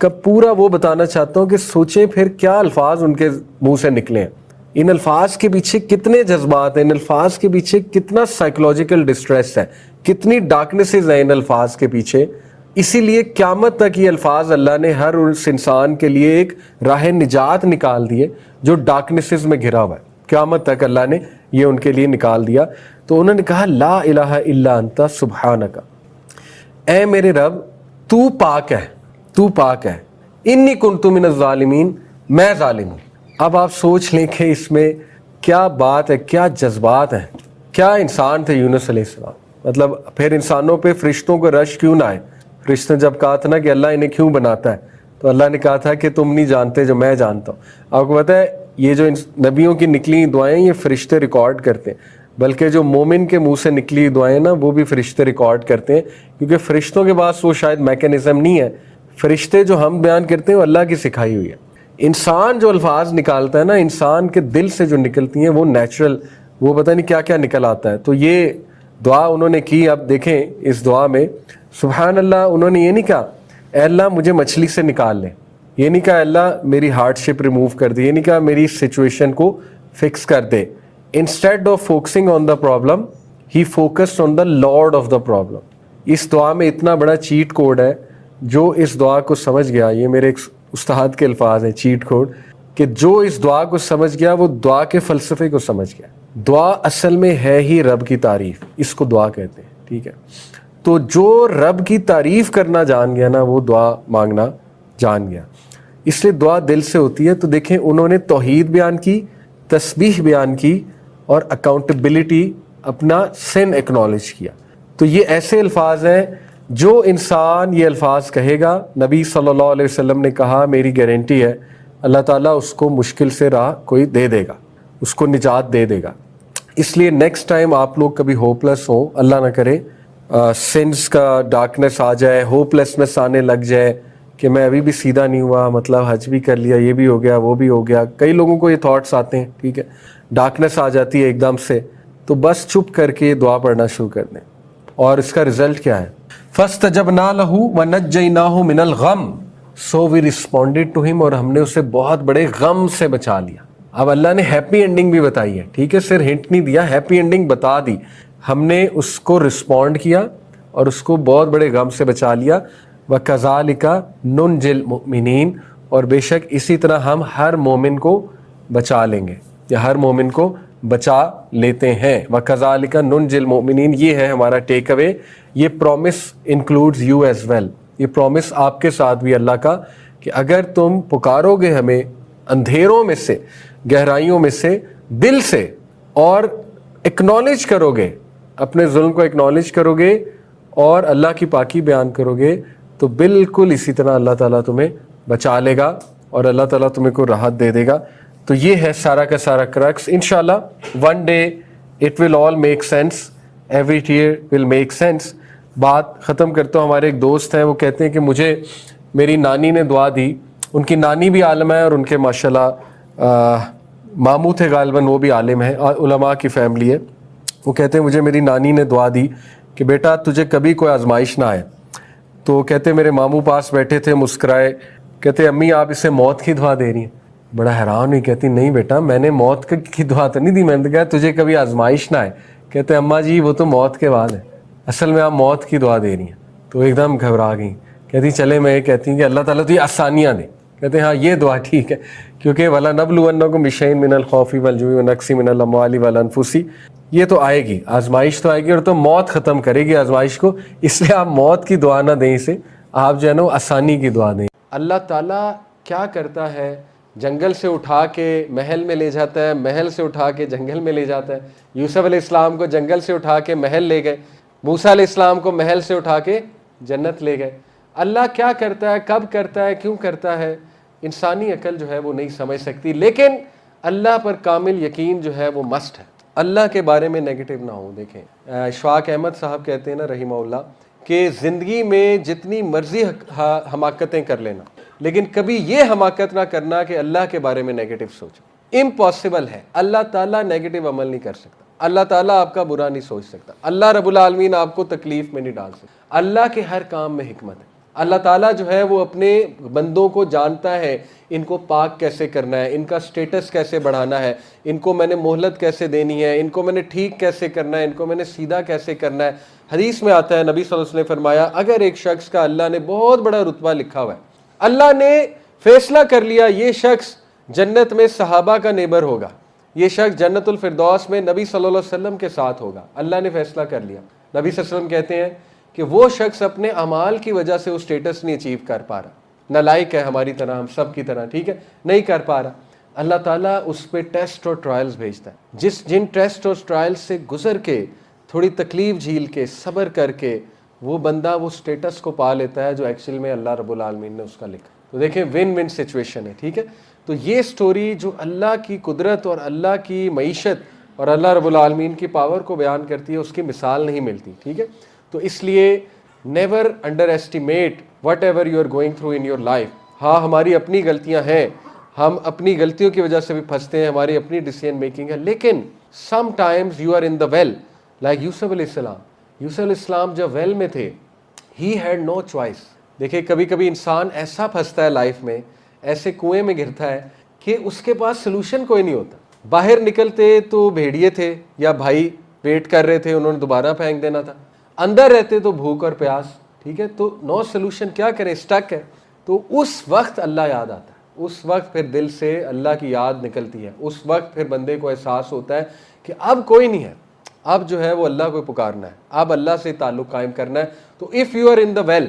کا پورا وہ بتانا چاہتا ہوں کہ سوچیں پھر کیا الفاظ ان کے منہ سے نکلے ہیں، ان الفاظ کے پیچھے کتنے جذبات ہیں، ان الفاظ کے پیچھے کتنا سائیکولوجیکل ڈسٹریس ہے، کتنی ڈارکنیسز ہیں ان الفاظ کے پیچھے. اسی لیے قیامت تک یہ الفاظ اللہ نے ہر اس انسان کے لیے ایک راہ نجات نکال دیے جو ڈارکنیسز میں گھرا ہوا ہے. قیامت تک اللہ نے یہ ان کے لیے نکال دیا. تو انہوں نے کہا لا الہ الا انت سبحانک، اے میرے رب تو پاک ہے، تو پاک ہے، انی کنت من الظالمین، میں ظالم ہوں. اب آپ سوچ لیں کہ اس میں کیا بات ہے، کیا جذبات ہیں، کیا انسان تھے یونس علیہ السلام. مطلب پھر انسانوں پہ فرشتوں کو رش کیوں نہ آئے؟ فرشتوں نے جب کہا تھا نا کہ اللہ انہیں کیوں بناتا ہے، تو اللہ نے کہا تھا کہ تم نہیں جانتے جو میں جانتا ہوں. آپ کو پتہ ہے یہ جو نبیوں کی نکلی دعائیں یہ فرشتے ریکارڈ کرتے ہیں، بلکہ جو مومن کے منہ سے نکلی دعائیں نا وہ بھی فرشتے ریکارڈ کرتے ہیں، کیونکہ فرشتوں کے پاس وہ شاید میکینزم نہیں ہے. فرشتے جو ہم بیان کرتے ہیں وہ اللہ کی سکھائی ہوئی ہے. انسان جو الفاظ نکالتا ہے نا، انسان کے دل سے جو نکلتی ہیں وہ نیچرل، وہ پتہ نہیں کیا کیا نکل آتا ہے. تو یہ دعا انہوں نے کی. اب دیکھیں اس دعا میں سبحان اللہ، انہوں نے یہ نہیں کہا اے اللہ مجھے مچھلی سے نکال لے، یہ نہیں کہا اے اللہ میری ہارڈ شپ ریموو کر دے، یہ نہیں کہا میری سچویشن کو فکس کر دے. Instead of focusing on the problem he focused on the Lord of the problem. اس دعا میں اتنا بڑا چیٹ کوڈ ہے. جو اس دعا کو سمجھ گیا، یہ میرے ایک استاد کے الفاظ ہیں چیٹ کوڈ، کہ جو اس دعا کو سمجھ گیا وہ دعا کے فلسفے کو سمجھ گیا. دعا اصل میں ہے ہی رب کی تعریف، اس کو دعا کہتے ہیں. ٹھیک ہے، تو جو رب کی تعریف کرنا جان گیا نا وہ دعا مانگنا جان گیا. اس لیے دعا دل سے ہوتی ہے. تو دیکھیں انہوں نے توحید بیان کی، تسبیح بیان کی اور اکاؤنٹیبلٹی، اپنا سن ایکنالج کیا. تو یہ ایسے الفاظ ہیں جو انسان یہ الفاظ کہے گا، نبی صلی اللہ علیہ وسلم نے کہا میری گارنٹی ہے اللہ تعالیٰ اس کو مشکل سے راہ کوئی دے دے گا، اس کو نجات دے دے گا. اس لیے نیکسٹ ٹائم آپ لوگ کبھی ہوپلیس ہوں، اللہ نہ کرے سنس کا ڈارکنیس آ جائے، ہوپلیسنس آنے لگ جائے کہ میں ابھی بھی سیدھا نہیں ہوا، مطلب حج بھی کر لیا، یہ بھی ہو گیا وہ بھی ہو گیا. کئی لوگوں کو یہ تھاٹس آتے ہیں. ٹھیک ہے، ڈارکنیس آ جاتی ہے ایک دم سے، تو بس چپ کر کے دعا پڑھنا شروع کر دیں. اور اس کا رزلٹ کیا ہے؟ فَاسْتَجَبْنَا لَهُ وَنَجَّيْنَاهُ مِنَ الْغَمِّ، سو وی ریسپونڈیڈ ٹو ہم، اور ہم نے اسے بہت بڑے غم سے بچا لیا. اب اللہ نے ہیپی اینڈنگ بھی بتائی ہے. ٹھیک ہے، صرف ہنٹ نہیں دیا، ہیپی اینڈنگ بتا دی. ہم نے اس کو رسپونڈ کیا اور اس کو بہت بڑے غم سے بچا لیا. وَكَذَلِكَ نُنْجِي الْمُؤْمِنِينَ، اور بے شک اسی طرح ہم ہر مومن کو بچا لیں گے، یا ہر مومن کو بچا لیتے ہیں. وَكَذَلِكَ نُنْجِي الْمُؤْمِنِينَ، یہ ہے ہمارا ٹیک اوے. یہ promise includes you as well, یہ پرومس آپ کے ساتھ بھی اللہ کا، کہ اگر تم پکارو گے ہمیں اندھیروں میں سے، گہرائیوں میں سے، دل سے، اور اکنالج کرو گے، اپنے ظلم کو اکنالج کرو گے اور اللہ کی پاکی بیان کرو گے، تو بالکل اسی طرح اللہ تعالیٰ تمہیں بچا لے گا اور اللہ تعالیٰ تمہیں کو راحت دے دے گا. تو یہ ہے سارا کا سارا کرکس. انشاءاللہ one day it will all make sense, every tear will make sense. بات ختم کرتا ہوں. ہمارے ایک دوست ہیں، وہ کہتے ہیں کہ مجھے میری نانی نے دعا دی. ان کی نانی بھی عالم ہے اور ان کے ماشاءاللہ ماموں تھے غالباً، وہ بھی عالم ہیں، علماء کی فیملی ہے. وہ کہتے ہیں مجھے میری نانی نے دعا دی کہ بیٹا تجھے کبھی کوئی آزمائش نہ آئے. تو کہتے میرے ماموں پاس بیٹھے تھے، مسکرائے، کہتے امی آپ اسے موت کی دعا دے رہی ہیں. بڑا حیران ہوئی، کہتی نہیں بیٹا میں نے موت کی دعا تو نہیں دی، میں نے کہا تجھے کبھی آزمائش نہ آئے. کہتے اماں جی وہ تو موت کے بعد ہے، اصل میں آپ موت کی دعا دے رہی ہیں. تو ایک دم گھبرا گئیں. کہتی چلے میں یہ کہتی ہوں کہ اللہ تعالیٰ تو یہ آسانیاں دے. کہتے ہیں ہاں یہ دعا ٹھیک ہے، کیونکہ وَلَنَبْلُوَنَّكُم بِشَيْءٍ مِّنَ الْخَوْفِ وَالْجُوعِ وَنَقْصٍ مِّنَ الْأَمْوَالِ وَالْأَنفُسِ. یہ تو آئے گی، آزمائش تو آئے گی، اور تو موت ختم کرے گی آزمائش کو. اس لیے آپ موت کی دعا نہ دیں اسے، آپ جو ہے نا آسانی کی دعا دیں. اللہ تعالیٰ کیا کرتا ہے؟ جنگل سے اٹھا کے محل میں لے جاتا ہے، محل سے اٹھا کے جنگل میں لے جاتا ہے. یوسف علیہ السلام کو جنگل سے اٹھا کے محل لے گئے، موسیٰ علیہ السلام کو محل سے اٹھا کے جنت لے گئے. اللہ کیا کرتا ہے، کب کرتا ہے، کیوں کرتا ہے، انسانی عقل جو ہے وہ نہیں سمجھ سکتی. لیکن اللہ پر کامل یقین جو ہے وہ مسٹ ہے. اللہ کے بارے میں نیگیٹو نہ ہو. دیکھیں اشفاق احمد صاحب کہتے ہیں نا رحمہ اللہ کہ زندگی میں جتنی مرضی حماقتیں کر لینا، لیکن کبھی یہ حماقت نہ کرنا کہ اللہ کے بارے میں نیگیٹو سوچو. امپاسبل ہے. اللہ تعالیٰ نیگیٹو عمل نہیں کر سکتا، اللہ تعالیٰ آپ کا برا نہیں سوچ سکتا، اللہ رب العالمین آپ کو تکلیف میں نہیں ڈال سکتا. اللہ کے ہر کام میں حکمت ہے، اللہ تعالیٰ جو ہے وہ اپنے بندوں کو جانتا ہے، ان کو پاک کیسے کرنا ہے، ان کا سٹیٹس کیسے بڑھانا ہے، ان کو میں نے مہلت کیسے دینی ہے، ان کو میں نے ٹھیک کیسے کرنا ہے، ان کو میں نے سیدھا کیسے کرنا ہے۔ حدیث میں آتا ہے، نبی صلی اللہ علیہ وسلم نے فرمایا، اگر ایک شخص کا اللہ نے بہت بڑا رتبہ لکھا ہوا ہے، اللہ نے فیصلہ کر لیا یہ شخص جنت میں صحابہ کا نیبر ہوگا، یہ شخص جنت الفردوس میں نبی صلی اللہ علیہ وسلم کے ساتھ ہوگا، اللہ نے فیصلہ کر لیا، نبی صلی اللہ علیہ وسلم کہتے ہیں کہ وہ شخص اپنے اعمال کی وجہ سے وہ سٹیٹس نہیں اچیو کر پا رہا، نالائق ہے ہماری طرح، ہم سب کی طرح، ٹھیک ہے، نہیں کر پا رہا، اللہ تعالیٰ اس پہ ٹیسٹ اور ٹرائلز بھیجتا ہے، جن ٹیسٹ اور ٹرائلز سے گزر کے، تھوڑی تکلیف جھیل کے، صبر کر کے، وہ بندہ وہ سٹیٹس کو پا لیتا ہے جو ایکچوئل میں اللہ رب العالمین نے اس کا لکھا۔ تو دیکھیں ون ون سچویشن ہے، ٹھیک ہے۔ تو یہ سٹوری جو اللہ کی قدرت اور اللہ کی معیشت اور اللہ رب العالمین کی پاور کو بیان کرتی ہے، اس کی مثال نہیں ملتی، ٹھیک ہے۔ تو اس لیے never underestimate whatever you are going through in your life. ہاں ہماری اپنی غلطیاں ہیں، ہم اپنی غلطیوں کی وجہ سے بھی پھنستے ہیں، ہماری اپنی ڈیسیژن میکنگ ہے، لیکن sometimes you are in the well, like یوسف علیہ السلام۔ یوسف علیہ السلام جب ویل میں تھے، ہی ہیڈ نو چوائس۔ دیکھیں کبھی کبھی انسان ایسا پھنستا ہے لائف میں، ایسے کنویں میں گرتا ہے کہ اس کے پاس سلوشن کوئی نہیں ہوتا۔ باہر نکلتے تو بھیڑیے تھے یا بھائی ویٹ کر رہے تھے، انہوں نے دوبارہ پھینک دینا تھا، اندر رہتے تو بھوک اور پیاس، ٹھیک ہے، تو نو سلوشن، کیا کریں، اسٹک ہے۔ تو اس وقت اللہ یاد آتا ہے، اس وقت پھر دل سے اللہ کی یاد نکلتی ہے، اس وقت پھر بندے کو احساس ہوتا ہے کہ اب کوئی نہیں ہے، اب جو ہے وہ اللہ کو پکارنا ہے، اب اللہ سے تعلق قائم کرنا ہے۔ تو if you are in the well,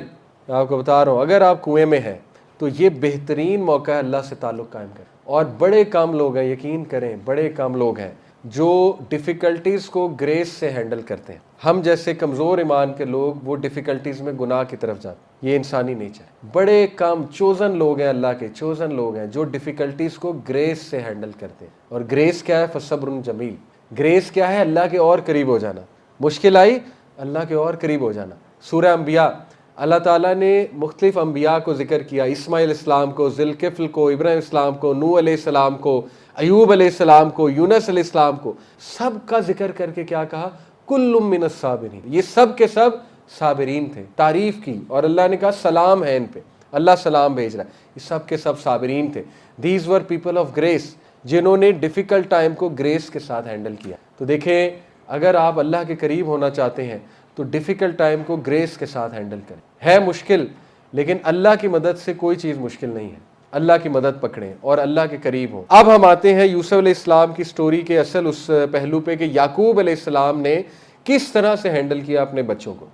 میں آپ کو بتا رہا ہوں، اگر آپ کنویں میں ہیں تو یہ بہترین موقع ہے اللہ سے تعلق قائم کریں۔ اور بڑے کم لوگ ہیں، یقین کریں، بڑے کم لوگ ہیں جو ڈیفیکلٹیز کو گریس سے ہینڈل کرتے ہیں۔ ہم جیسے کمزور ایمان کے لوگ وہ ڈیفیکلٹیز میں گناہ کی طرف جاتے ہیں، یہ انسانی نیچر ہے۔ بڑے کم چوزن لوگ ہیں، اللہ کے چوزن لوگ ہیں جو ڈیفیکلٹیز کو گریس سے ہینڈل کرتے ہیں۔ اور گریس کیا ہے؟ فصبر جمیل۔ گریس کیا ہے؟ اللہ کے اور قریب ہو جانا۔ مشکل آئی، اللہ کے اور قریب ہو جانا۔ سورہ انبیاء، اللہ تعالیٰ نے مختلف انبیاء کو ذکر کیا، اسماعیل اسلام کو، ذوالکفل کو، ابراہیم اسلام کو، نوح علیہ السلام کو، ایوب علیہ السلام کو، یونس علیہ السلام کو، سب کا ذکر کر کے کیا کہا؟ کل من الصابرین، یہ سب کے سب صابرین تھے، تعریف کی، اور اللہ نے کہا سلام ہے ان پہ، اللہ سلام بھیج رہا ہے، یہ سب کے سب صابرین تھے۔ These were people of grace, جنہوں نے ڈیفیکلٹ ٹائم کو گریس کے ساتھ ہینڈل کیا۔ تو دیکھیں اگر آپ اللہ کے قریب ہونا چاہتے ہیں تو ڈیفیکلٹ ٹائم کو گریس کے ساتھ ہینڈل کریں۔ ہے مشکل، لیکن اللہ کی مدد سے کوئی چیز مشکل نہیں ہے، اللہ کی مدد پکڑیں اور اللہ کے قریب ہوں۔ اب ہم آتے ہیں یوسف علیہ السلام کی سٹوری کے اصل اس پہلو پہ کہ یعقوب علیہ السلام نے کس طرح سے ہینڈل کیا اپنے بچوں کو۔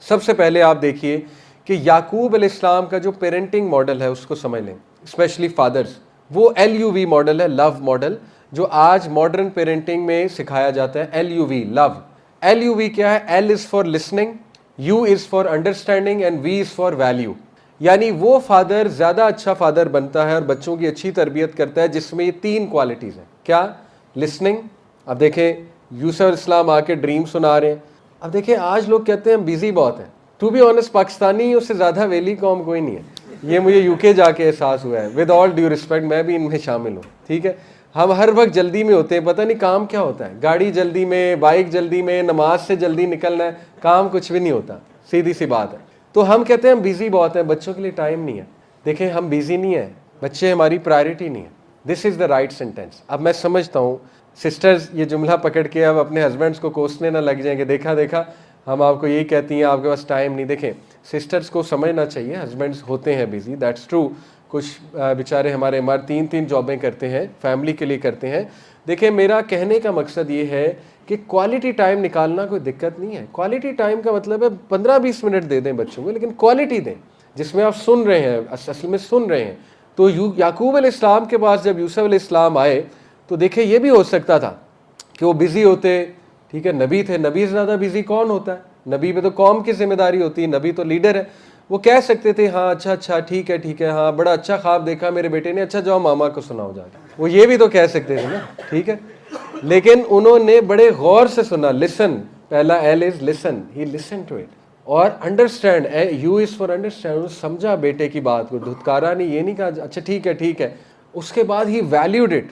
سب سے پہلے آپ دیکھیے کہ یعقوب علیہ السلام کا جو پیرنٹنگ ماڈل ہے اس کو سمجھ لیں، اسپیشلی فادرز، وہ LUV ماڈل ہے، لو ماڈل، جو آج ماڈرن پیرنٹنگ میں سکھایا جاتا ہے۔ LUV، لو۔ LUV کیا ہے؟ L is for listening, U is for understanding and V is for value۔ یعنی وہ فادر زیادہ اچھا فادر بنتا ہے اور بچوں کی اچھی تربیت کرتا ہے جس میں یہ تین کوالٹیز ہیں۔ کیا؟ لسننگ۔ اب دیکھیں یوسف علیہ السلام آ کے ڈریم سنا رہے ہیں۔ اب دیکھیں آج لوگ کہتے ہیں بیزی بہت ہیں، ٹو بی آنیسٹ پاکستانی اس سے زیادہ ویلی قوم کوئی نہیں ہے، یہ مجھے UK جا کے احساس ہوا ہے، ود آل ڈیو ریسپیکٹ، میں بھی ان میں شامل ہوں، ٹھیک ہے۔ ہم ہر وقت جلدی میں ہوتے ہیں، پتہ نہیں کام کیا ہوتا ہے، گاڑی جلدی میں، بائک جلدی میں، نماز سے جلدی نکلنا ہے، کام کچھ بھی نہیں ہوتا، سیدھی سی بات ہے۔ تو ہم کہتے ہیں ہم بیزی بہت ہیں، بچوں کے لیے ٹائم نہیں ہے۔ دیکھیں ہم بیزی نہیں ہیں، بچے ہماری پرائرٹی نہیں ہے۔ دس از دا رائٹ سینٹینس۔ اب میں سمجھتا ہوں سسٹرز یہ جملہ پکڑ کے اب اپنے ہسبینڈس کو کوسنے نہ لگ جائیں کہ دیکھا دیکھا ہم آپ کو یہی کہتی ہیں آپ کے پاس ٹائم نہیں۔ دیکھیں سسٹرز کو سمجھنا چاہیے، ہسبینڈس ہوتے ہیں بیزی، دیٹس ٹرو، کچھ بیچارے ہمارے تین جابیں کرتے ہیں، فیملی کے لیے کرتے ہیں۔ دیکھیں میرا کہنے کا مقصد یہ ہے کہ کوالٹی ٹائم نکالنا کوئی دقت نہیں ہے۔ کوالٹی ٹائم کا مطلب ہے 15-20 منٹ دے دیں بچوں کو، لیکن کوالٹی دیں جس میں آپ سن رہے ہیں، اصل میں سن رہے ہیں۔ تو یعقوب علیہ السلام کے پاس جب یوسف علیہ السلام آئے تو دیکھیں یہ بھی ہو سکتا تھا کہ وہ بزی ہوتے، ٹھیک ہے، نبی تھے، نبی سے زیادہ بزی کون ہوتا ہے؟ نبی پہ تو قوم کی ذمہ داری ہوتی ہے، نبی تو لیڈر ہے۔ وہ کہہ سکتے تھے ہاں اچھا ٹھیک ہے، ہاں بڑا اچھا خواب دیکھا میرے بیٹے نے، اچھا جاؤ ماما کو سناؤ جا کے، وہ یہ بھی تو کہہ سکتے تھے نا، ٹھیک ہے۔ لیکن انہوں نے بڑے غور سے سنا، لسن، پہلا L is listen، he listened to it، اور understand, U is for understand، سمجھا بیٹے کی بات کو، دھتکارا نہیں، یہ نہیں کہا اچھا ٹھیک ہے۔ اس کے بعد ہی valued it،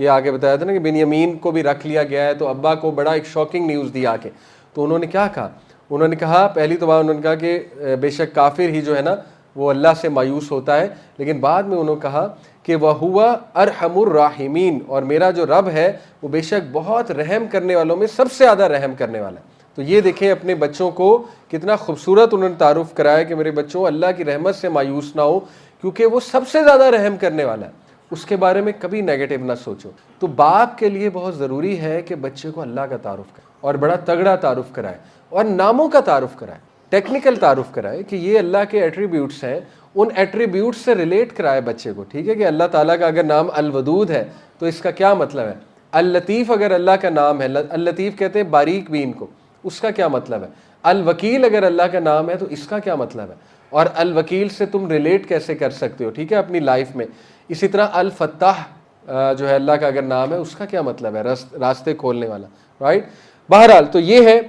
یہ آگے بتایا تھا نا کہ بنیامین کو بھی رکھ لیا گیا ہے، تو ابا کو بڑا ایک شاکنگ نیوز دی آ کے. تو انہوں نے کیا کہا؟ انہوں نے کہا پہلی تو بات انہوں نے کہا کہ بے شک کافر ہی جو ہے نا وہ اللہ سے مایوس ہوتا ہے، لیکن بعد میں انہوں نے کہا کہ وَهُوَ أَرْحَمُ الرَّاحِمِينَ، اور میرا جو رب ہے وہ بے شک بہت رحم کرنے والوں میں سب سے زیادہ رحم کرنے والا ہے. تو یہ دیکھیں اپنے بچوں کو کتنا خوبصورت انہوں نے تعارف کرایا کہ میرے بچوں اللہ کی رحمت سے مایوس نہ ہو، کیونکہ وہ سب سے زیادہ رحم کرنے والا ہے. اس کے بارے میں کبھی نیگیٹو نہ سوچو. تو باپ کے لیے بہت ضروری ہے کہ بچے کو اللہ کا تعارف کرے اور بڑا تگڑا تعارف کرائے اور ناموں کا تعارف کرائے، ٹیکنیکل تعارف کرائے کہ یہ اللہ کے ایٹریبیوٹس ہیں، ان ایٹریبیوٹس سے ریلیٹ کرائے بچے کو. ٹھیک ہے کہ اللہ تعالیٰ کا اگر نام الودود ہے تو اس کا کیا مطلب ہے؟ اللطیف اگر اللہ کا نام ہے، اللطیف کہتے ہیں باریک بین کو، اس کا کیا مطلب ہے؟ الوکیل اگر اللہ کا نام ہے تو اس کا کیا مطلب ہے؟ اور الوکیل سے تم ریلیٹ کیسے کر سکتے ہو ٹھیک ہے اپنی لائف میں. اسی طرح الفتاح جو ہے اللہ کا اگر نام ہے اس کا کیا مطلب ہے؟ راستے کھولنے والا، رائٹ. بہرحال تو یہ ہے.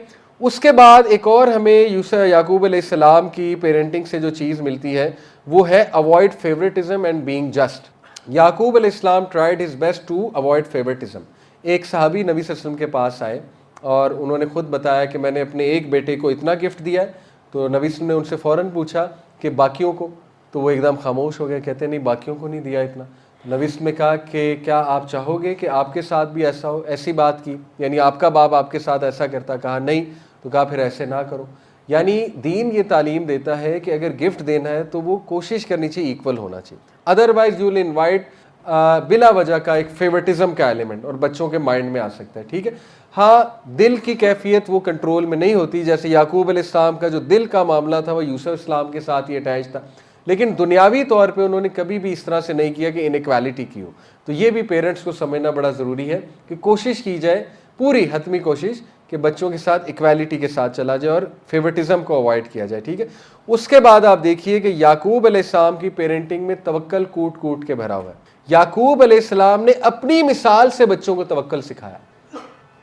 اس کے بعد ایک اور ہمیں یعقوب علیہ السلام کی پیرنٹنگ سے جو چیز ملتی ہے وہ ہے avoid favouritism and being just. یعقوب علیہ السلام tried his best to avoid favouritism. ایک صحابی نبی صلی اللہ علیہ وسلم کے پاس آئے اور انہوں نے خود بتایا کہ میں نے اپنے ایک بیٹے کو اتنا گفٹ دیا ہے. تو نبی صلی اللہ علیہ وسلم نے ان سے فوراً پوچھا کہ باقیوں کو؟ تو وہ ایک دم خاموش ہو گئے، کہتے نہیں باقیوں کو نہیں دیا اتنا. نبی صلی اللہ علیہ وسلم نے کہا کہ کیا آپ چاہو گے کہ آپ کے ساتھ بھی ایسا ہو؟ ایسی بات کی یعنی آپ کا باپ آپ کے ساتھ ایسا کرتا؟ کہا نہیں. تو کہا پھر ایسے نہ کرو. یعنی دین یہ تعلیم دیتا ہے کہ اگر گفٹ دینا ہے تو وہ کوشش کرنی چاہیے ایکول ہونا چاہیے، ادروائز یو ول انوائٹ بلا وجہ کا ایک فیورٹزم کا ایلیمنٹ اور بچوں کے مائنڈ میں آ سکتا ہے. ٹھیک ہے ہاں دل کی کیفیت وہ کنٹرول میں نہیں ہوتی، جیسے یعقوب علیہ السلام کا جو دل کا معاملہ تھا وہ یوسف السلام کے ساتھ ہی اٹیچ تھا، لیکن دنیاوی طور پہ انہوں نے کبھی بھی اس طرح سے نہیں کیا کہ انیکویلٹی کی ہو. تو یہ بھی پیرنٹس کو سمجھنا بڑا ضروری ہے کہ کوشش کی جائے پوری حتمی کوشش کہ بچوں کے ساتھ ایکویلٹی کے ساتھ چلا جائے اور فیورٹزم کو اوائڈ کیا جائے. ٹھیک ہے اس کے بعد آپ دیکھیے کہ یعقوب علیہ السلام کی پیرنٹنگ میں توکل کوٹ کوٹ کے بھرا ہوا ہے. یعقوب علیہ السلام نے اپنی مثال سے بچوں کو توکل سکھایا.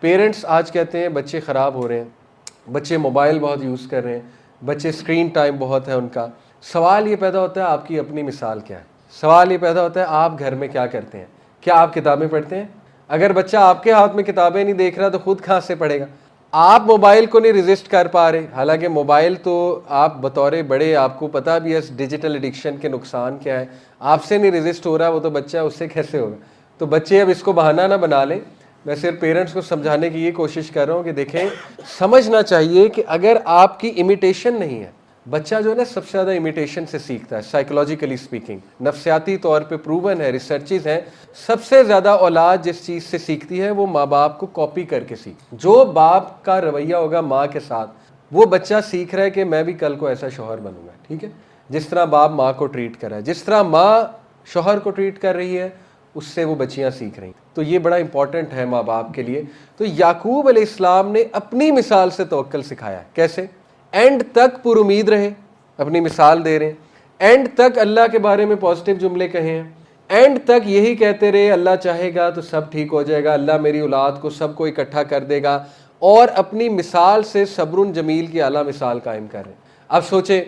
پیرنٹس آج کہتے ہیں بچے خراب ہو رہے ہیں، بچے موبائل بہت یوز کر رہے ہیں، بچے اسکرین ٹائم بہت ہے ان کا. سوال یہ پیدا ہوتا ہے آپ کی اپنی مثال کیا ہے؟ سوال یہ پیدا ہوتا ہے آپ گھر میں کیا کرتے ہیں؟ کیا آپ کتابیں پڑھتے ہیں؟ اگر بچہ آپ کے ہاتھ میں کتابیں نہیں دیکھ رہا تو خود کہاں سے پڑھے گا؟ آپ موبائل کو نہیں ریزسٹ کر پا رہے، حالانکہ موبائل تو آپ بطور بڑے آپ کو پتہ بھی ہے ڈیجیٹل ایڈکشن کے نقصان کیا ہے، آپ سے نہیں ریزسٹ ہو رہا وہ تو بچہ اس سے کیسے ہوگا؟ تو بچے اب اس کو بہانہ نہ بنا لیں. میں صرف پیرنٹس کو سمجھانے کی یہ کوشش کر رہا ہوں کہ دیکھیں سمجھنا چاہیے کہ اگر آپ کی امیٹیشن نہیں ہے، بچہ جو ہے نا سب سے زیادہ امیٹیشن سے سیکھتا ہے. سائیکولوجیکلی سپیکنگ نفسیاتی طور پہ پروون ہے، ریسرچز ہیں، سب سے زیادہ اولاد جس چیز سے سیکھتی ہے وہ ماں باپ کو کاپی کر کے سیکھ. جو باپ کا رویہ ہوگا ماں کے ساتھ وہ بچہ سیکھ رہا ہے کہ میں بھی کل کو ایسا شوہر بنوں گا. ٹھیک ہے جس طرح باپ ماں کو ٹریٹ کر رہا ہے، جس طرح ماں شوہر کو ٹریٹ کر رہی ہے اس سے وہ بچیاں سیکھ رہی ہیں. تو یہ بڑا امپورٹنٹ ہے ماں باپ کے لیے. تو یعقوب علیہ السلام نے اپنی مثال سے توکل سکھایا. کیسے؟ اینڈ تک پر امید رہے، اپنی مثال دے رہے ہیں. اینڈ تک اللہ کے بارے میں پازیٹیو جملے کہے ہیں. اینڈ تک یہی کہتے رہے اللہ چاہے گا تو سب ٹھیک ہو جائے گا، اللہ میری اولاد کو سب کو اکٹھا کر دے گا، اور اپنی مثال سے صبر جمیل کی اعلیٰ مثال قائم کر رہے ہیں. اب سوچیں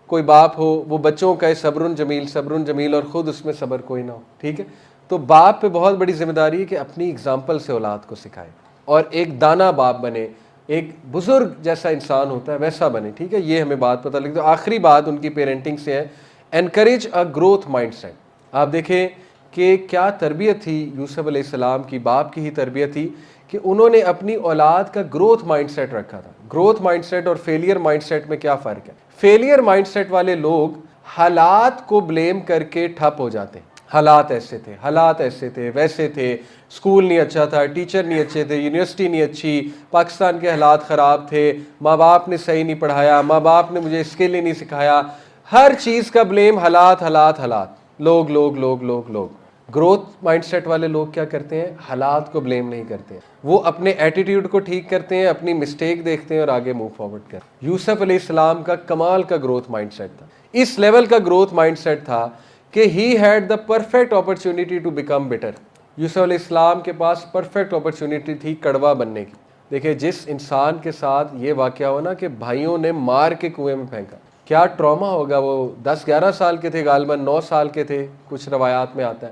کوئی باپ ہو وہ بچوں کا صبر جمیل اور خود اس میں صبر کوئی نہ ہو. ٹھیک ہے تو باپ پہ بہت بڑی ذمہ داری ہے کہ اپنی اگزامپل سے اولاد کو سکھائے اور ایک دانا باپ بنے، ایک بزرگ جیسا انسان ہوتا ہے ویسا بنے. ٹھیک ہے یہ ہمیں بات پتہ لگتی ہے. آخری بات ان کی پیرنٹنگ سے ہے encourage a growth mindset. آپ دیکھیں کہ کیا تربیت تھی یوسف علیہ السلام کی، باپ کی ہی تربیت تھی کہ انہوں نے اپنی اولاد کا گروتھ مائنڈ سیٹ رکھا تھا. گروتھ مائنڈ سیٹ اور فیلئر مائنڈ سیٹ میں کیا فرق ہے؟ فیلئر مائنڈ سیٹ والے لوگ حالات کو بلیم کر کے ٹھپ ہو جاتے ہیں. حالات ایسے تھے، حالات ایسے تھے، ویسے تھے، اسکول نہیں اچھا تھا، ٹیچر نہیں اچھے تھے، یونیورسٹی نہیں اچھی، پاکستان کے حالات خراب تھے، ماں باپ نے صحیح نہیں پڑھایا، ماں باپ نے مجھے اسکل ہی نہیں سکھایا. ہر چیز کا بلیم حالات حالات حالات، لوگ لوگ لوگ لوگ لوگ. گروتھ مائنڈ سیٹ والے لوگ کیا کرتے ہیں؟ حالات کو بلیم نہیں کرتے ہیں، وہ اپنے ایٹیٹیوڈ کو ٹھیک کرتے ہیں، اپنی مسٹیک دیکھتے ہیں اور آگے موو فارورڈ کرتے ہیں. یوسف علیہ السلام کا کمال کا گروتھ مائنڈ سیٹ تھا، اس لیول کا گروتھ مائنڈ سیٹ تھا کہ he had the perfect opportunity to become better. یوسف علیہ السلام کے پاس پرفیکٹ اپرچونٹی تھی کڑوا بننے کی. دیکھیں جس انسان کے ساتھ یہ واقعہ ہو نا کہ بھائیوں نے مار کے کنویں میں پھینکا، کیا ٹراما ہوگا. وہ 10-11 سال کے تھے غالباً، 9 سال کے تھے کچھ روایات میں آتا ہے.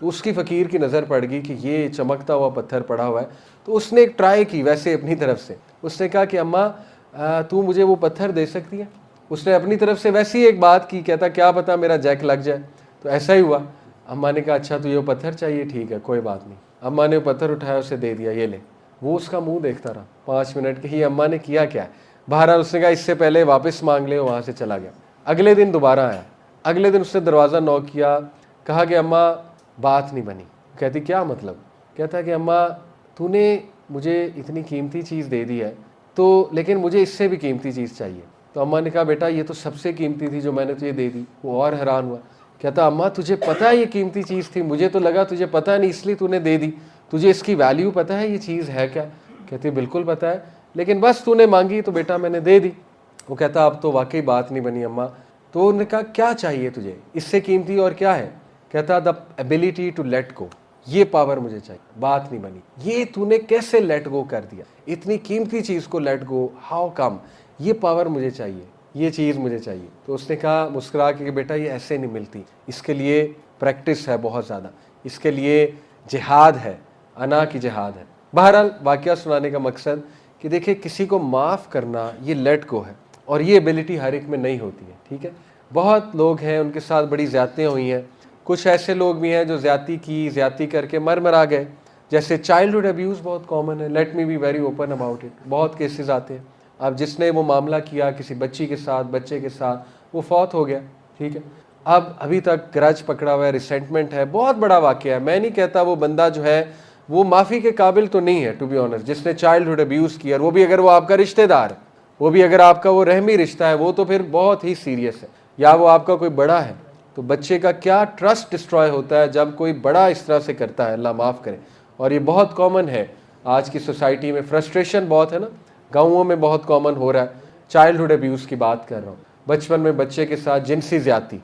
تو اس کی فقیر کی نظر پڑ گئی کہ یہ چمکتا ہوا پتھر پڑا ہوا ہے، تو اس نے ایک ٹرائی کی ویسے اپنی طرف سے، اس نے کہا کہ اماں تو مجھے وہ پتھر دے سکتی ہے؟ اس نے اپنی طرف سے ویسی ایک بات کی، کہتا کیا پتا میرا جیک لگ جائے۔ تو ایسا ہی ہوا، اماں نے کہا اچھا تو یہ پتھر چاہیے، ٹھیک ہے کوئی بات نہیں۔ اماں نے وہ پتھر اٹھایا، اسے دے دیا، یہ لے۔ وہ اس کا منہ دیکھتا رہا 5 منٹ کہ یہ اماں نے کیا کیا ہے۔ بہرحال اس نے کہا اس سے پہلے واپس مانگ لے، وہاں سے چلا گیا۔ اگلے دن دوبارہ آیا، اگلے دن اس نے دروازہ نوک کیا، کہا کہ اماں بات نہیں بنی۔ کہتی کیا مطلب؟ کہتا کہ اماں تو نے مجھے اتنی قیمتی چیز دے دی ہے تو لیکن مجھے اس سے بھی قیمتی چیز چاہیے۔ تو اماں نے کہا بیٹا یہ تو سب سے قیمتی تھی جو میں نے تجھے دے دی۔ وہ اور حیران ہوا، کہتا اماں تجھے پتہ ہے یہ قیمتی چیز تھی؟ مجھے تو لگا تجھے پتہ نہیں اس لیے تو نے دے دی، تجھے اس کی ویلیو پتہ ہے یہ چیز ہے کیا؟ کہتی بالکل پتہ ہے، لیکن بس تو نے مانگی تو بیٹا میں نے دے دی۔ وہ کہتا اب تو واقعی بات نہیں بنی اماں۔ تو انہوں نے کہا کیا چاہیے تجھے، اس سے قیمتی اور کیا ہے؟ کہتا the ability to let go, یہ پاور مجھے چاہیے۔ بات نہیں بنی، یہ تو نے کیسے لیٹ گو کر دیا، اتنی قیمتی چیز کو لیٹ گو، ہاؤ کم؟ یہ پاور مجھے چاہیے، یہ چیز مجھے چاہیے۔ تو اس نے کہا مسکرا کے کہ بیٹا یہ ایسے نہیں ملتی، اس کے لیے پریکٹس ہے بہت زیادہ، اس کے لیے جہاد ہے، انا کی جہاد ہے۔ بہرحال واقعہ سنانے کا مقصد کہ دیکھیں کسی کو معاف کرنا یہ لیٹ گو ہے، اور یہ ایبلٹی ہر ایک میں نہیں ہوتی ہے، ٹھیک ہے؟ بہت لوگ ہیں ان کے ساتھ بڑی زیادتیاں ہوئی ہیں، کچھ ایسے لوگ بھی ہیں جو زیادتی کر کے مرا گئے، جیسے چائلڈہڈ ابیوز بہت کامن ہے، let me be very open about it, بہت کیسز آتے ہیں۔ اب جس نے وہ معاملہ کیا کسی بچی کے ساتھ، بچے کے ساتھ، وہ فوت ہو گیا، ٹھیک ہے؟ اب ابھی تک گرج پکڑا ہوا ہے، ریسینٹمنٹ ہے، بہت بڑا واقعہ ہے۔ میں نہیں کہتا وہ بندہ جو ہے وہ معافی کے قابل تو نہیں ہے ٹو بی آنسٹ، جس نے چائلڈہڈ ابیوز کیا، اور وہ بھی اگر وہ آپ کا رشتہ دار ہے، وہ بھی اگر آپ کا وہ رحمی رشتہ ہے، وہ تو پھر بہت ہی سیریس ہے، یا وہ آپ کا کوئی بڑا ہے۔ تو بچے کا کیا ٹرسٹ ڈسٹروائے ہوتا ہے جب کوئی بڑا اس طرح سے کرتا ہے، اللہ معاف کرے۔ اور یہ بہت کامن ہے آج کی سوسائٹی میں، فرسٹریشن بہت ہے نا، گاؤں میں بہت کامن ہو رہا ہے۔ چائلڈہڈ ابیوز کی بات کر رہا ہوں، بچپن میں بچے کے ساتھ جنسی زیادتی۔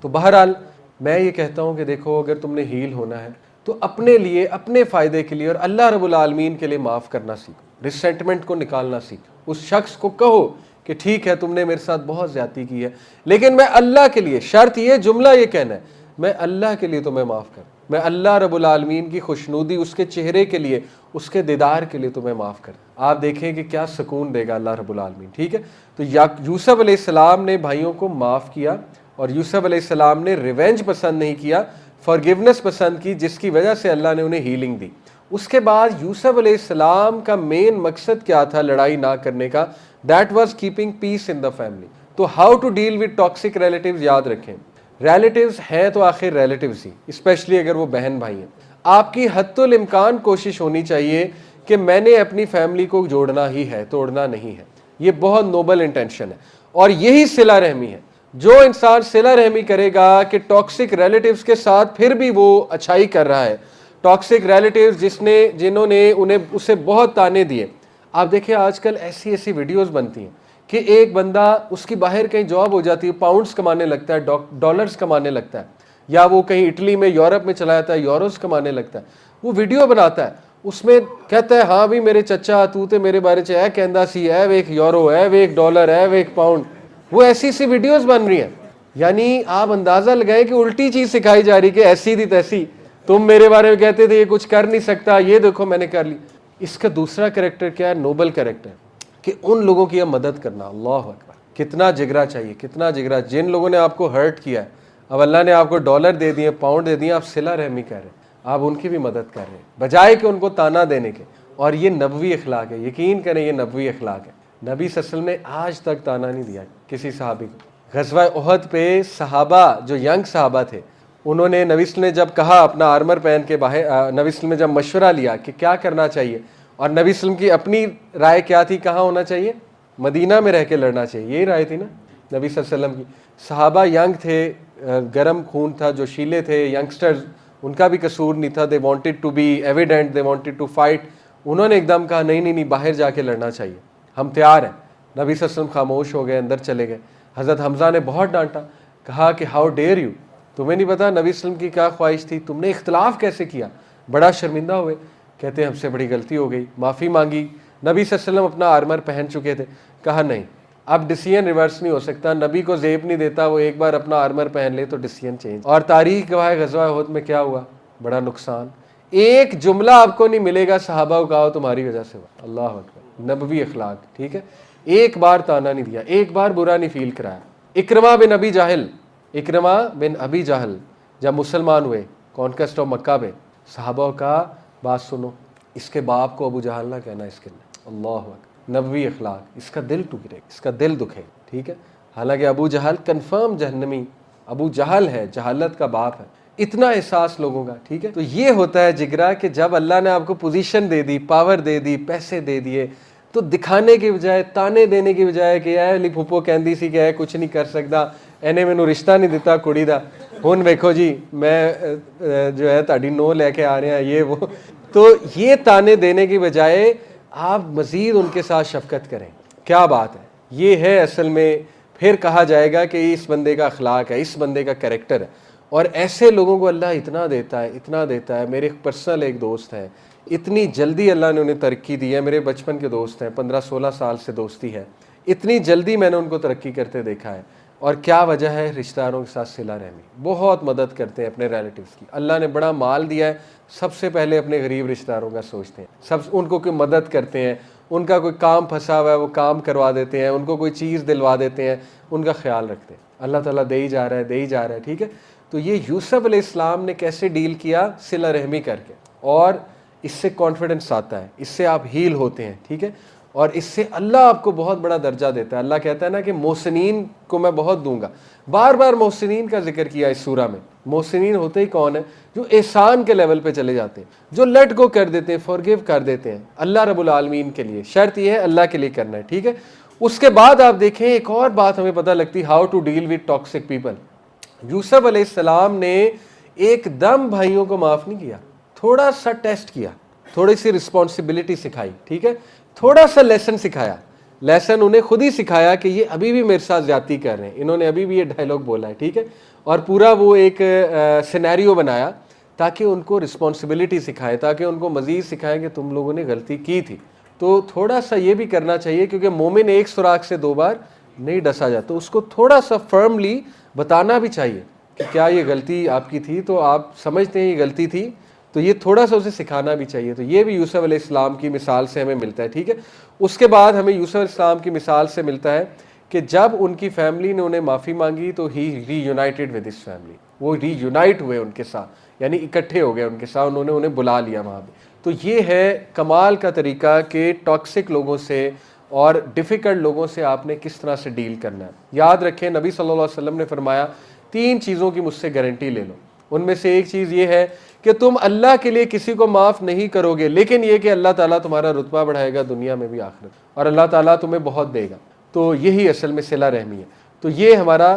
تو بہرحال میں یہ کہتا ہوں کہ دیکھو اگر تم نے ہیل ہونا ہے تو اپنے لیے، اپنے فائدے کے لیے اور اللہ رب العالمین کے لیے معاف کرنا سیکھو، ریسنٹمنٹ کو نکالنا سیکھو۔ اس شخص کو کہو کہ ٹھیک ہے تم نے میرے ساتھ بہت زیادتی کی ہے، لیکن میں اللہ کے لیے، شرط یہ جملہ یہ کہنا ہے میں اللہ کے لیے تمہیں معاف کر، میں اللہ رب العالمین کی خوشنودی، اس کے چہرے کے لیے، اس کے دیدار کے لیے تمہیں معاف کر۔ آپ دیکھیں کہ کیا سکون دے گا اللہ رب العالمین، ٹھیک ہے؟ تو یوسف علیہ السلام نے بھائیوں کو معاف کیا، اور یوسف علیہ السلام نے ریونج پسند نہیں کیا، فارگیونس پسند کی، جس کی وجہ سے اللہ نے انہیں ہیلنگ دی۔ اس کے بعد یوسف علیہ السلام کا مین مقصد کیا تھا لڑائی نہ کرنے کا؟ That was keeping peace in the family. تو how to deal with toxic relatives, یاد رکھیں ریلیٹیوز ہیں تو آخر ریلیٹیوز ہی، اسپیشلی اگر وہ بہن بھائی ہیں۔ آپ کی حد الامکان کوشش ہونی چاہیے کہ میں نے اپنی فیملی کو جوڑنا ہی ہے، توڑنا نہیں ہے۔ یہ بہت نوبل انٹینشن ہے، اور یہی صلہ رحمی ہے۔ جو انسان صلہ رحمی کرے گا کہ ٹاکسک ریلیٹیوز کے ساتھ پھر بھی وہ اچھائی کر رہا ہے، ٹاکسک ریلیٹیوز جنہوں نے اسے بہت تانے دیے۔ آپ دیکھیں آج کل ایسی ویڈیوز بنتی ہیں کہ ایک بندہ، اس کی باہر کہیں جاب ہو جاتی ہے، پاؤنڈز کمانے لگتا ہے، ڈالرز کمانے لگتا ہے، یا وہ کہیں اٹلی میں، یورپ میں چلا جاتا ہے، یوروز کمانے لگتا ہے۔ وہ ویڈیو بناتا ہے، اس میں کہتا ہے ہاں بھی میرے چچا تو تے میرے بارے چ کہندا سی، اے ویکھ یورو، اے ویکھ ڈالر، اے ویکھ پاؤنڈ۔ وہ ایسی ویڈیوز بن رہی ہیں، یعنی آپ اندازہ لگائیں کہ الٹی چیز سکھائی جا رہی کہ ایسی تھی تیسی، تم میرے بارے میں کہتے تھے یہ کچھ کر نہیں سکتا، یہ دیکھو میں نے کر لی۔ اس کا دوسرا کریکٹر کیا ہے؟ نوبل کریکٹر، کہ ان لوگوں کی مدد کرنا۔ اللہ اکبر، کتنا جگرا چاہیے، کتنا جگرا۔ جن لوگوں نے آپ کو ہرٹ کیا ہے، اب اللہ نے آپ کو ڈالر دے دیے، پاؤنڈ دے دیے، آپ صلہ رحمی کر رہے ہیں، آپ ان کی بھی مدد کر رہے ہیں بجائے کہ ان کو تانا دینے کے۔ اور یہ نبوی اخلاق ہے، یقین کریں یہ نبوی اخلاق ہے۔ نبی صلی اللہ علیہ وسلم نے آج تک تانا نہیں دیا کسی صحابی کو۔ غزوہ احد پہ صحابہ جو ینگ صحابہ تھے، انہوں نے نبی صلی اللہ علیہ وسلم نے جب کہا اپنا آرمر پہن کے باہر، نبی صلی اللہ علیہ وسلم نے جب مشورہ لیا کہ کیا کرنا چاہیے، اور نبی صلی اللہ علیہ وسلم کی اپنی رائے کیا تھی؟ کہاں ہونا چاہیے؟ مدینہ میں رہ کے لڑنا چاہیے، یہی رائے تھی نا نبی صلی اللہ علیہ وسلم کی۔ صحابہ ینگ تھے، گرم خون تھا، جو شیلے تھے، ینگسٹرز، ان کا بھی قصور نہیں تھا، they wanted to be evident, they wanted to fight. انہوں نے ایک دم کہا نہیں باہر جا کے لڑنا چاہیے، ہم تیار ہیں۔ نبی صلی اللہ علیہ وسلم خاموش ہو گئے، اندر چلے گئے۔ حضرت حمزہ نے بہت ڈانٹا، کہا کہ ہاؤ ڈیئر یو، تمہیں نہیں پتا نبی صلی اللہ علیہ وسلم کی کیا خواہش تھی، تم نے اختلاف کیسے کیا؟ بڑا شرمندہ ہوئے، کہتے ہیں ہم سے بڑی غلطی ہو گئی، معافی مانگی۔ نبی صلی اللہ علیہ وسلم اپنا آرمر پہن چکے تھے، کہا نہیں اب ڈیسیژن ریورس نہیں ہو سکتا، نبی کو زیب نہیں دیتا، وہ ایک بار اپنا آرمر پہن لے تو ڈیسیژن چینج۔ اور تاریخ گواہ غزوہ احد میں کیا ہوا؟ بڑا نقصان. ایک جملہ آپ کو نہیں ملے گا صحابہ کو کہا تمہاری وجہ سے ہوا. اللہ اکبر. نبوی اخلاق. ٹھیک ہے, ایک بار تانا نہیں دیا, ایک بار برا نہیں فیل کرایا. اکرمہ بن ابی جہل جب مسلمان ہوئے کانکسٹ آف مکہ پہ, صحابہ کا بات سنو, اس کے باپ کو ابو جہل نہ کہنا اس کے لیے. اللہ اکبر. نبوی اخلاق. اس کا دل ٹوٹے, اس کا دل دکھے. ٹھیک ہے, حالانکہ ابو جہل کنفرم جہنمی, ابو جہل ہے, جہالت کا باپ ہے. اتنا احساس لوگوں کا. ٹھیک ہے, تو یہ ہوتا ہے جگرا کہ جب اللہ نے آپ کو پوزیشن دے دی, پاور دے دی, پیسے دے دیے, تو دکھانے کے بجائے, تانے دینے کی بجائے کہ اے علی پھپھو کہندی سی کہ اے کچھ نہیں کر سکتا, ਇਹਨੇ ਮੈਨੂੰ ਰਿਸ਼ਤਾ ਨਹੀਂ ਦਿੱਤਾ ਕੁੜੀ ਦਾ, ਹੁਣ ਵੇਖੋ ਜੀ میں جو ہے تہاڈی نو لے کے آ رہے ہیں, یہ وہ. تو یہ تانے دینے کی بجائے آپ مزید ان کے ساتھ شفقت کریں. کیا بات ہے, یہ ہے اصل میں پھر کہا جائے گا کہ اس بندے کا اخلاق ہے, اس بندے کا کریکٹر ہے. اور ایسے لوگوں کو اللہ اتنا دیتا ہے, اتنا دیتا ہے. میرے پرسنل ایک دوست ہیں, اتنی جلدی اللہ نے انہیں ترقی دی ہے. میرے بچپن کے دوست ہیں, 15-16 سال سے دوستی ہے. اتنی جلدی میں نے ان کو ترقی کرتے دیکھا ہے. اور کیا وجہ ہے؟ رشتہ داروں کے ساتھ صلہ رحمی. بہت مدد کرتے ہیں اپنے ریلیٹیوز کی. اللہ نے بڑا مال دیا ہے, سب سے پہلے اپنے غریب رشتہ داروں کا سوچتے ہیں, ان کو کوئی مدد کرتے ہیں, ان کا کوئی کام پھنسا ہوا ہے وہ کام کروا دیتے ہیں, ان کو کوئی چیز دلوا دیتے ہیں, ان کا خیال رکھتے ہیں. اللہ تعالیٰ دے ہی جا رہا ہے, دے ہی جا رہا ہے. ٹھیک ہے, تو یہ یوسف علیہ السلام نے کیسے ڈیل کیا؟ صلہ رحمی کر کے. اور اس سے کانفیڈنس آتا ہے, اس سے آپ ہیل ہوتے ہیں. ٹھیک ہے, اور اس سے اللہ آپ کو بہت بڑا درجہ دیتا ہے. اللہ کہتا ہے نا کہ محسنین کو میں بہت دوں گا. بار بار محسنین کا ذکر کیا اس سورہ میں. محسنین ہوتے ہی کون ہیں؟ جو احسان کے لیول پہ چلے جاتے ہیں, جو لیٹ گو کر دیتے ہیں, فورگیو کر دیتے ہیں اللہ رب العالمین کے لیے. شرط یہ ہے اللہ کے لیے کرنا ہے. ٹھیک ہے, اس کے بعد آپ دیکھیں ایک اور بات ہمیں پتہ لگتی, how to deal with toxic people. Yusuf علیہ السلام نے ایک دم بھائیوں کو معاف نہیں کیا, تھوڑا سا ٹیسٹ کیا, تھوڑی سی رسپانسبلٹی سکھائی. ٹھیک ہے, تھوڑا سا لیسن سکھایا. لیسن انہیں خود ہی سکھایا کہ یہ ابھی بھی میرے ساتھ زیادتی کر رہے ہیں, انہوں نے ابھی بھی یہ ڈائلاگ بولا ہے. ٹھیک ہے, اور پورا وہ ایک سینیریو بنایا تاکہ ان کو رسپانسبلٹی سکھائے, تاکہ ان کو مزید سکھائیں کہ تم لوگوں نے غلطی کی تھی. تو تھوڑا سا یہ بھی کرنا چاہیے, کیونکہ مومن ایک سوراخ سے 2 بار نہیں ڈسا جاتا. تو اس کو تھوڑا سا فرملی بتانا بھی چاہیے کہ کیا یہ غلطی آپ کی تھی, تو آپ سمجھتے ہیں یہ غلطی تھی, تو یہ تھوڑا سا اسے سکھانا بھی چاہیے. تو یہ بھی یوسف علیہ السلام کی مثال سے ہمیں ملتا ہے. ٹھیک ہے, اس کے بعد ہمیں یوسف علیہ السلام کی مثال سے ملتا ہے کہ جب ان کی فیملی نے انہیں معافی مانگی تو ہی ری یونائٹڈ ود ہز فیملی. وہ ری یونائٹ ہوئے ان کے ساتھ, یعنی اکٹھے ہو گئے ان کے ساتھ, انہوں نے انہیں بلا لیا وہاں پہ. تو یہ ہے کمال کا طریقہ کہ ٹاکسک لوگوں سے اور ڈیفیکلٹ لوگوں سے آپ نے کس طرح سے ڈیل کرنا ہے. یاد رکھیں نبی صلی اللہ علیہ وسلم نے فرمایا 3 چیزوں کی مجھ سے گارنٹی لے لو. ان میں سے ایک چیز یہ ہے کہ تم اللہ کے لیے کسی کو معاف نہیں کرو گے, لیکن یہ کہ اللہ تعالیٰ تمہارا رتبہ بڑھائے گا دنیا میں بھی آخرت, اور اللہ تعالیٰ تمہیں بہت دے گا. تو یہی اصل میں صلہ رحمی ہے. تو یہ ہمارا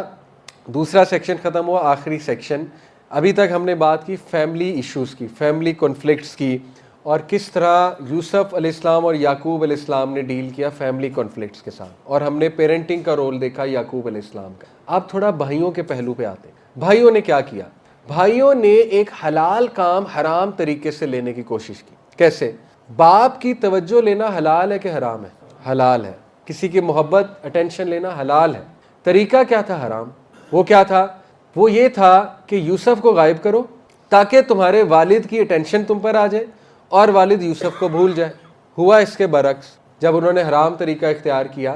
دوسرا سیکشن ختم ہوا. آخری سیکشن, ابھی تک ہم نے بات کی فیملی ایشوز کی, فیملی کنفلکٹس کی, اور کس طرح یوسف علیہ السلام اور یعقوب علیہ السلام نے ڈیل کیا فیملی کنفلکٹس کے ساتھ, اور ہم نے پیرنٹنگ کا رول دیکھا یعقوب علیہ السلام کا. اب تھوڑا بھائیوں کے پہلو پہ آتے ہیں. بھائیوں نے کیا کیا؟ بھائیوں نے ایک حلال کام حرام طریقے سے لینے کی کوشش کی. کیسے؟ باپ کی توجہ لینا حلال ہے کہ حرام ہے؟ حلال ہے. کسی کی محبت اٹینشن لینا حلال ہے. طریقہ کیا تھا؟ حرام. وہ کیا تھا؟ وہ یہ تھا کہ یوسف کو غائب کرو تاکہ تمہارے والد کی اٹینشن تم پر آ جائے اور والد یوسف کو بھول جائے. ہوا اس کے برعکس. جب انہوں نے حرام طریقہ اختیار کیا,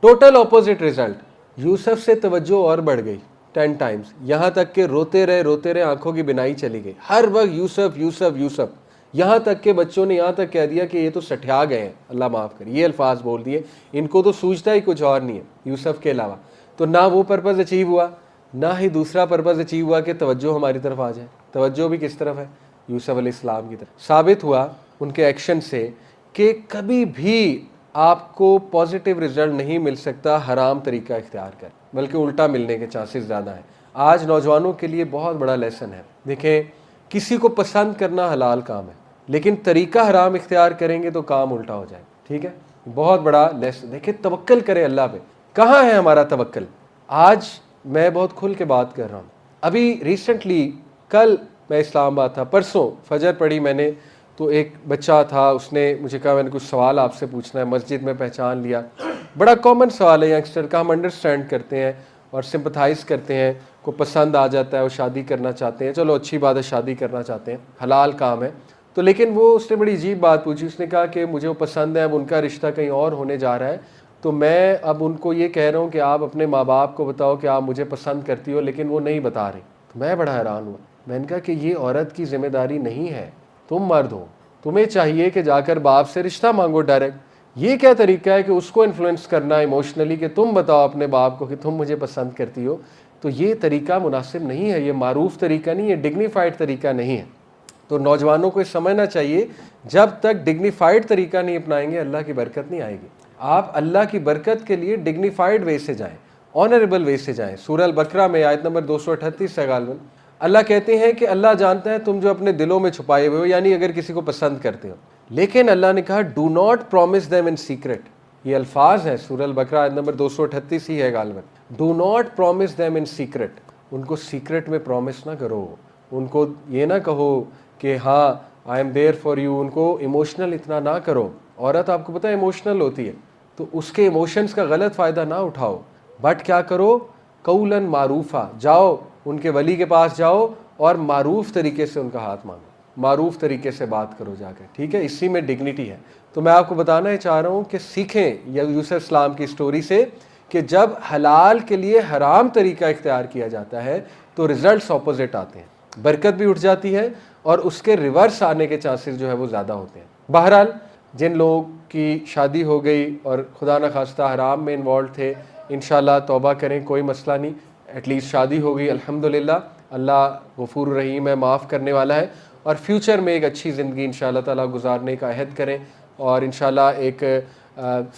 ٹوٹل اپوزٹ ریزلٹ. یوسف سے توجہ اور بڑھ گئی 10 ٹائمز, یہاں تک کہ روتے رہے آنکھوں کی بینائی چلی گئی. ہر وقت یوسف یوسف یوسف, یہاں تک کہ بچوں نے یہاں تک کہہ دیا کہ یہ تو سٹھیا گئے ہیں, اللہ معاف کرے, یہ الفاظ بول دیے. ان کو تو سوچتا ہی کچھ اور نہیں ہے یوسف کے علاوہ. تو نہ وہ پرپز اچیو ہوا, نہ ہی دوسرا پرپز اچیو ہوا کہ توجہ ہماری طرف آ جائے. توجہ بھی کس طرف ہے؟ یوسف علیہ السلام کی طرف. ثابت ہوا ان کے ایکشن سے کہ کبھی بھی آپ کو پازیٹیو رزلٹ نہیں مل سکتا حرام طریقہ اختیار کر, بلکہ الٹا ملنے کے چانسز زیادہ ہیں. آج نوجوانوں کے لیے بہت بڑا لیسن ہے. دیکھیں, کسی کو پسند کرنا حلال کام ہے, لیکن طریقہ حرام اختیار کریں گے تو کام الٹا ہو جائے. ٹھیک ہے, بہت بڑا لیسن. دیکھیں, توکل کریں اللہ پہ. کہاں ہے ہمارا توکل؟ آج میں بہت کھل کے بات کر رہا ہوں. ابھی ریسنٹلی, کل میں اسلام آباد تھا, پرسوں فجر پڑھی میں نے, تو ایک بچہ تھا, اس نے مجھے کہا میں نے کچھ سوال آپ سے پوچھنا ہے. مسجد میں پہچان لیا, بڑا کامن سوال ہے ینگسٹر کا, ہم انڈرسٹینڈ کرتے ہیں, اور سمپتھائز کرتے ہیں, کو پسند آ جاتا ہے, وہ شادی کرنا چاہتے ہیں, چلو اچھی بات ہے شادی کرنا چاہتے ہیں, حلال کام ہے. تو لیکن وہ اس نے بڑی عجیب بات پوچھی, اس نے کہا کہ مجھے وہ پسند ہے, اب ان کا رشتہ کہیں اور ہونے جا رہا ہے, تو میں اب ان کو یہ کہہ رہا ہوں کہ آپ اپنے ماں باپ کو بتاؤ کہ آپ مجھے پسند کرتی ہو, لیکن وہ نہیں بتا رہی. تو میں بڑا حیران ہوا. میں نے کہا کہ یہ عورت کی ذمہ داری نہیں ہے, تم مرد ہو, تمہیں چاہیے کہ جا کر باپ سے رشتہ مانگو ڈائریکٹ. یہ کیا طریقہ ہے کہ اس کو انفلوئنس کرنا ایموشنلی کہ تم بتاؤ اپنے باپ کو کہ تم مجھے پسند کرتی ہو. تو یہ طریقہ مناسب نہیں ہے, یہ معروف طریقہ نہیں ہے, ڈگنیفائڈ طریقہ نہیں ہے. تو نوجوانوں کو سمجھنا چاہیے جب تک ڈگنیفائڈ طریقہ نہیں اپنائیں گے اللہ کی برکت نہیں آئے گی. آپ اللہ کی برکت کے لیے ڈگنیفائڈ وے سے جائیں, آنریبل وے سے جائیں. سورہ البقرہ میں آیت نمبر 238 سے غالباً اللہ کہتے ہیں کہ اللہ جانتا ہے تم جو اپنے دلوں میں چھپائے ہوئے ہو, یعنی اگر کسی کو پسند کرتے ہو. لیکن اللہ نے کہا do not promise them in secret. یہ الفاظ ہیں سورہ البقرہ آیت نمبر 238 ہی ہے غالباً. Do not promise them in secret. ان کو سیکرٹ میں پرومس نہ کرو, ان کو یہ نہ کہو کہ ہاں I am there for you, ان کو ایموشنل اتنا نہ کرو. عورت آپ کو پتہ ہے ایموشنل ہوتی ہے, تو اس کے ایموشنز کا غلط فائدہ نہ اٹھاؤ, بٹ کیا کرو, قولاً معروفہ, جاؤ ان کے ولی کے پاس جاؤ اور معروف طریقے سے ان کا ہاتھ مانگو, معروف طریقے سے بات کرو جا کے, ٹھیک ہے, اسی میں ڈگنیٹی ہے. تو میں آپ کو بتانا ہی چاہ رہا ہوں کہ سیکھیں یوسف اسلام کی سٹوری سے کہ جب حلال کے لیے حرام طریقہ اختیار کیا جاتا ہے تو ریزلٹس اپوزٹ آتے ہیں, برکت بھی اٹھ جاتی ہے اور اس کے ریورس آنے کے چانسز جو ہے وہ زیادہ ہوتے ہیں. بہرحال جن لوگوں کی شادی ہو گئی اور خدا نخواستہ حرام میں انوالو تھے, انشاءاللہ توبہ کریں, کوئی مسئلہ نہیں. ایٹ لیسٹ شادی ہو گئی الحمدللہ, اللہ غفور رحیم ہے, معاف کرنے والا ہے, اور فیوچر میں ایک اچھی زندگی انشاءاللہ تعالیٰ گزارنے کا عہد کریں, اور انشاءاللہ ایک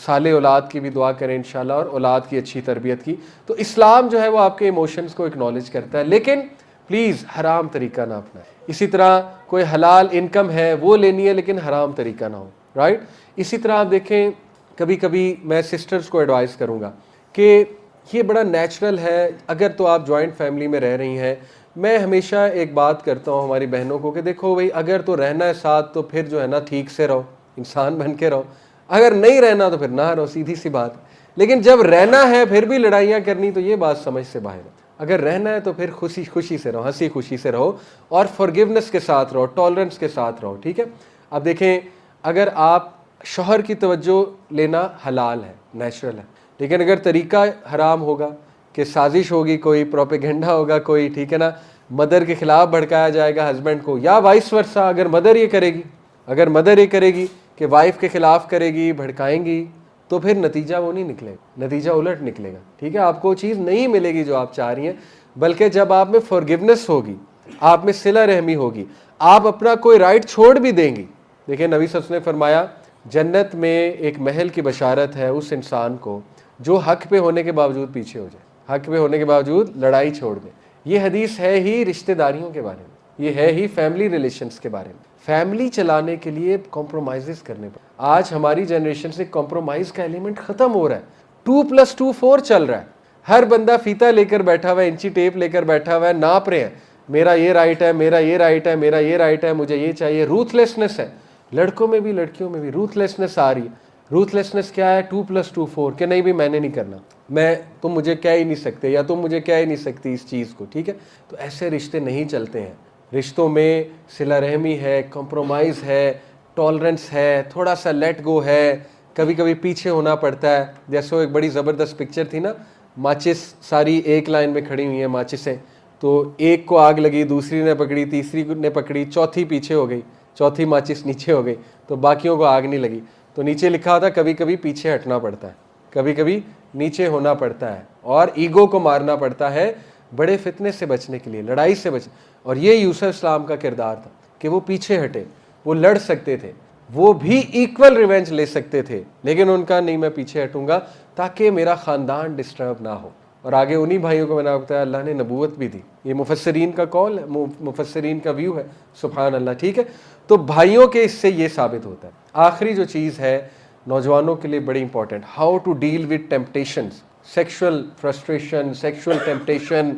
صالح اولاد کی بھی دعا کریں انشاءاللہ, اور اولاد کی اچھی تربیت کی. تو اسلام جو ہے وہ آپ کے ایموشنز کو اکنالج کرتا ہے, لیکن پلیز حرام طریقہ نہ اپنائیں. اسی طرح کوئی حلال انکم ہے وہ لینی ہے لیکن حرام طریقہ نہ ہو, رائٹ. اسی طرح آپ دیکھیں کبھی کبھی میں سسٹرز کو ایڈوائز کروں گا کہ یہ بڑا نیچرل ہے, اگر تو آپ جوائنٹ فیملی میں رہ رہی ہیں, میں ہمیشہ ایک بات کرتا ہوں ہماری بہنوں کو کہ دیکھو بھائی, اگر تو رہنا ہے ساتھ تو پھر جو ہے نا ٹھیک سے رہو, انسان بن کے رہو, اگر نہیں رہنا تو پھر نہ رہو, سیدھی سی بات. لیکن جب رہنا ہے پھر بھی لڑائیاں کرنی تو یہ بات سمجھ سے باہر ہے. اگر رہنا ہے تو پھر خوشی خوشی سے رہو, ہنسی خوشی سے رہو, اور فارگیونیس کے ساتھ رہو, ٹالرنس کے ساتھ رہو, ٹھیک ہے. اب دیکھیں اگر آپ شوہر کی توجہ لینا حلال ہے, نیچرل ہے, لیکن اگر طریقہ حرام ہوگا کہ سازش ہوگی, کوئی پروپیگنڈا ہوگا کوئی, ٹھیک ہے نا, مدر کے خلاف بھڑکایا جائے گا ہسبینڈ کو, یا وائس ورسا, اگر مدر یہ کرے گی, اگر مدر یہ کرے گی کہ وائف کے خلاف کرے گی, بھڑکائیں گی, تو پھر نتیجہ وہ نہیں نکلے گا, نتیجہ الٹ نکلے گا, ٹھیک ہے. آپ کو چیز نہیں ملے گی جو آپ چاہ رہی ہیں, بلکہ جب آپ میں فارگیونیس ہوگی, آپ میں صلہ رحمی ہوگی, آپ اپنا کوئی رائٹ چھوڑ بھی دیں گی. دیکھیں نبی صلی اللہ علیہ وسلم نے فرمایا جنت میں ایک محل کی بشارت ہے اس انسان کو جو حق پہ ہونے کے باوجود پیچھے ہو جائے, حق پہ ہونے کے باوجود لڑائی چھوڑ دے. یہ حدیث ہے ہی رشتہ داریوں کے بارے میں, یہ ہے ہی فیملی ریلیشنز کے بارے میں. فیملی چلانے کے لیے کمپرومائزز کرنے پڑ. آج ہماری جنریشن سے کمپرومائز کا ایلیمنٹ ختم ہو رہا ہے. 2+2 4 چل رہا ہے, ہر بندہ فیتا لے کر بیٹھا ہوا ہے, انچی ٹیپ لے کر بیٹھا ہوا ہے, ناپ رہے ہیں, میرا یہ رائٹ ہے, میرا یہ رائٹ ہے, میرا یہ رائٹ ہے, مجھے یہ چاہیے. روتھ ہے, لڑکوں میں بھی لڑکیوں میں بھی روتھ آ رہی ہے. روتھ کیا ہے, 2+2 4, کہ نہیں بھی میں نے نہیں کرنا, میں, تم مجھے کہہ ہی نہیں سکتے, یا تم مجھے کہہ ہی نہیں سکتی اس چیز کو, ٹھیک ہے. تو ایسے رشتے نہیں چلتے ہیں. رشتوں میں صلہ رحمی ہے, کمپرومائز ہے, ٹالرنس ہے, تھوڑا سا لیٹ گو ہے, کبھی کبھی پیچھے ہونا پڑتا ہے. جیسے ایک بڑی زبردست پکچر تھی نا, ماچس ساری ایک لائن میں کھڑی ہوئی ہیں ماچسیں, تو ایک کو آگ لگی, دوسری نے پکڑی, تیسری نے پکڑی, چوتھی پیچھے ہو گئی, چوتھی ماچس نیچے ہو گئی, تو باقیوں کو آگ نہیں لگی. تو نیچے لکھا ہوتا کبھی کبھی پیچھے ہٹنا پڑتا ہے, کبھی کبھی نیچے ہونا پڑتا ہے, اور ایگو کو مارنا پڑتا ہے بڑے فتنے سے بچنے کے لیے, لڑائی سے بچ. اور یہ یوسف اسلام کا کردار تھا کہ وہ پیچھے ہٹے, وہ لڑ سکتے تھے, وہ بھی ایکول ریونج لے سکتے تھے, لیکن ان کا نہیں, میں پیچھے ہٹوں گا تاکہ میرا خاندان ڈسٹرب نہ ہو. اور آگے انہی بھائیوں کو میں نے بتایا اللہ نے نبوت بھی دی. یہ مفسرین کا قول ہے, مفسرین کا ویو ہے, سبحان اللہ, ٹھیک ہے. تو بھائیوں کے اس سے یہ ثابت ہوتا ہے. آخری جو چیز ہے نوجوانوں کے لیے بڑی important, how to deal with temptations, sexual frustration, sexual temptation.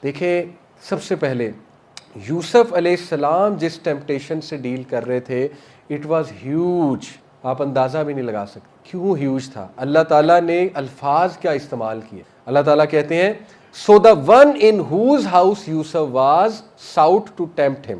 دیکھیں سب سے پہلے یوسف علیہ السلام جس ٹیمپٹیشن سے ڈیل کر رہے تھے, اٹ واز ہیوج, آپ اندازہ بھی نہیں لگا سکتے کیوں ہیوج تھا. اللہ تعالیٰ نے الفاظ کیا استعمال کیے. اللہ تعالیٰ کہتے ہیں So the one in whose house Yusuf was sought to tempt him.